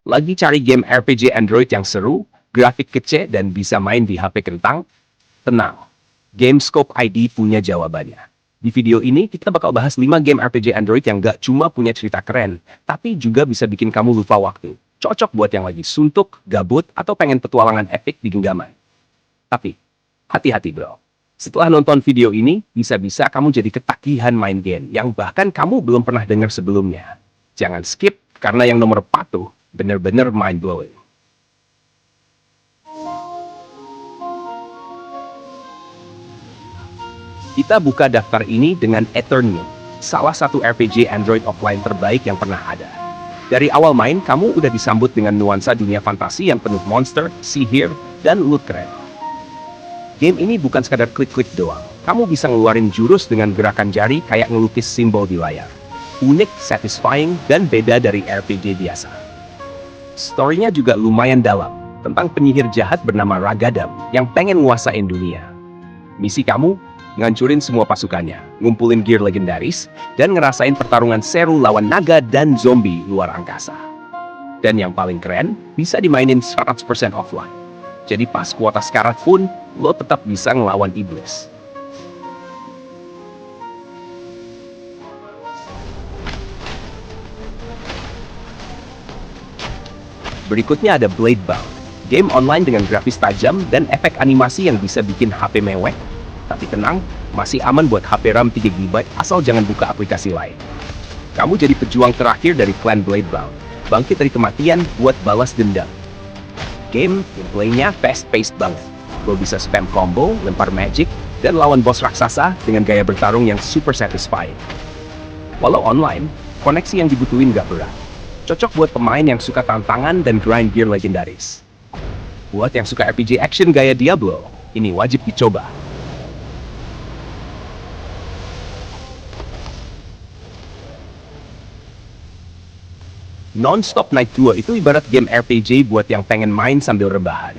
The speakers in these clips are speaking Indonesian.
Lagi cari game RPG Android yang seru, grafik kece, dan bisa main di HP kentang? Tenang, GameScope ID punya jawabannya. Di video ini, kita bakal bahas 5 game RPG Android yang gak cuma punya cerita keren, tapi juga bisa bikin kamu lupa waktu. Cocok buat yang lagi suntuk, gabut, atau pengen petualangan epic di genggaman. Tapi, hati-hati bro. Setelah nonton video ini, bisa-bisa kamu jadi ketagihan main game yang bahkan kamu belum pernah dengar sebelumnya. Jangan skip, karena yang nomor 4 tuh bener-bener mind-blowing. Kita buka daftar ini dengan Eternium, salah satu RPG Android offline terbaik yang pernah ada. Dari awal main, kamu udah disambut dengan nuansa dunia fantasi yang penuh monster, sihir, dan loot keren. Game ini bukan sekadar klik-klik doang. Kamu bisa ngeluarin jurus dengan gerakan jari kayak ngelukis simbol di layar. Unik, satisfying, dan beda dari RPG biasa. Story-nya juga lumayan dalam, tentang penyihir jahat bernama Ragadam yang pengen nguasain dunia. Misi kamu, ngancurin semua pasukannya, ngumpulin gear legendaris, dan ngerasain pertarungan seru lawan naga dan zombie luar angkasa. Dan yang paling keren, bisa dimainin 100% offline. Jadi pas kuota sekarat pun, lo tetap bisa ngelawan iblis. Berikutnya ada Bladebound, game online dengan grafis tajam dan efek animasi yang bisa bikin HP mewek. Tapi tenang, masih aman buat HP RAM 3GB asal jangan buka aplikasi lain. Kamu jadi pejuang terakhir dari klan Bladebound, bangkit dari kematian buat balas dendam. Game gameplaynya fast-paced banget. Lo bisa spam combo, lempar magic, dan lawan boss raksasa dengan gaya bertarung yang super satisfying. Walau online, koneksi yang dibutuhin gak berat. Cocok buat pemain yang suka tantangan dan grind gear legendaris. Buat yang suka RPG action gaya Diablo, ini wajib dicoba. Non-Stop Night 2 itu ibarat game RPG buat yang pengen main sambil rebahan.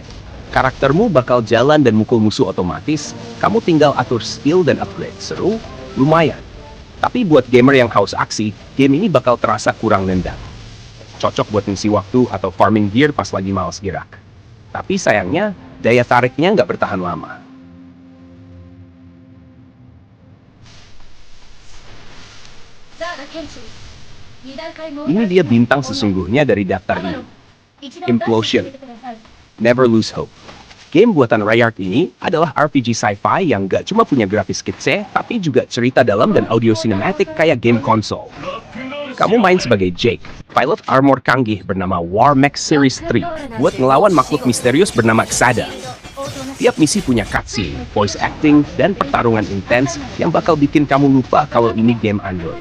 Karaktermu bakal jalan dan mukul musuh otomatis, kamu tinggal atur skill dan upgrade. Seru? Lumayan. Tapi buat gamer yang haus aksi, game ini bakal terasa kurang nendang. Cocok buat ngisi waktu atau farming gear pas lagi malas gerak. Tapi sayangnya, daya tariknya nggak bertahan lama. Ini dia bintang sesungguhnya dari daftar ini. Implosion, Never Lose Hope. Game buatan Rayart ini adalah RPG sci-fi yang gak cuma punya grafis kece, tapi juga cerita dalam dan audio cinematic kayak game konsol. Kamu main sebagai Jake, pilot armor canggih bernama Warmech Series 3, buat ngelawan makhluk misterius bernama Xada. Tiap misi punya cutscene, voice acting, dan pertarungan intens yang bakal bikin kamu lupa kalau ini game Android.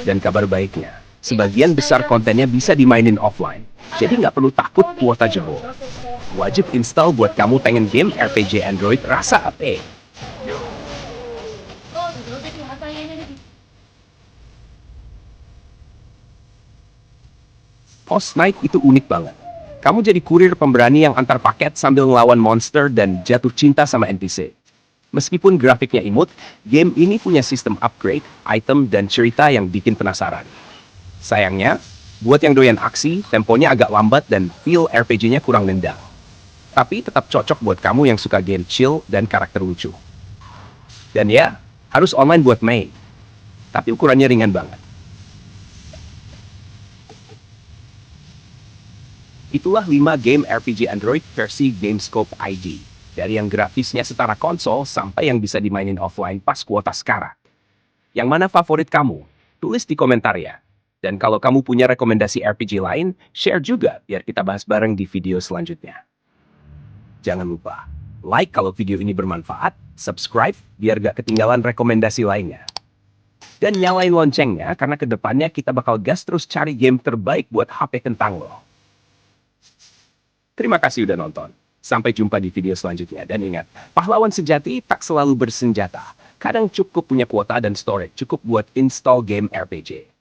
Dan kabar baiknya, sebagian besar kontennya bisa dimainin offline, jadi nggak perlu takut kuota jebol. Wajib install buat kamu pengen game RPG Android rasa AP. Post Night itu unik banget. Kamu jadi kurir pemberani yang antar paket sambil ngelawan monster dan jatuh cinta sama NPC. Meskipun grafiknya imut, game ini punya sistem upgrade, item, dan cerita yang bikin penasaran. Sayangnya, buat yang doyan aksi, temponya agak lambat dan feel RPG-nya kurang nendang. Tapi tetap cocok buat kamu yang suka game chill dan karakter lucu. Dan ya, harus online buat main. Tapi ukurannya ringan banget. Itulah 5 game RPG Android versi GameScope ID. Dari yang grafisnya setara konsol sampai yang bisa dimainin offline pas kuota sekarat. Yang mana favorit kamu? Tulis di komentar ya. Dan kalau kamu punya rekomendasi RPG lain, share juga biar kita bahas bareng di video selanjutnya. Jangan lupa, like kalau video ini bermanfaat, subscribe biar gak ketinggalan rekomendasi lainnya. Dan nyalain loncengnya karena kedepannya kita bakal gas terus cari game terbaik buat HP kentang lo. Terima kasih udah nonton. Sampai jumpa di video selanjutnya. Dan ingat, pahlawan sejati tak selalu bersenjata. Kadang cukup punya kuota dan storage cukup buat install game RPG.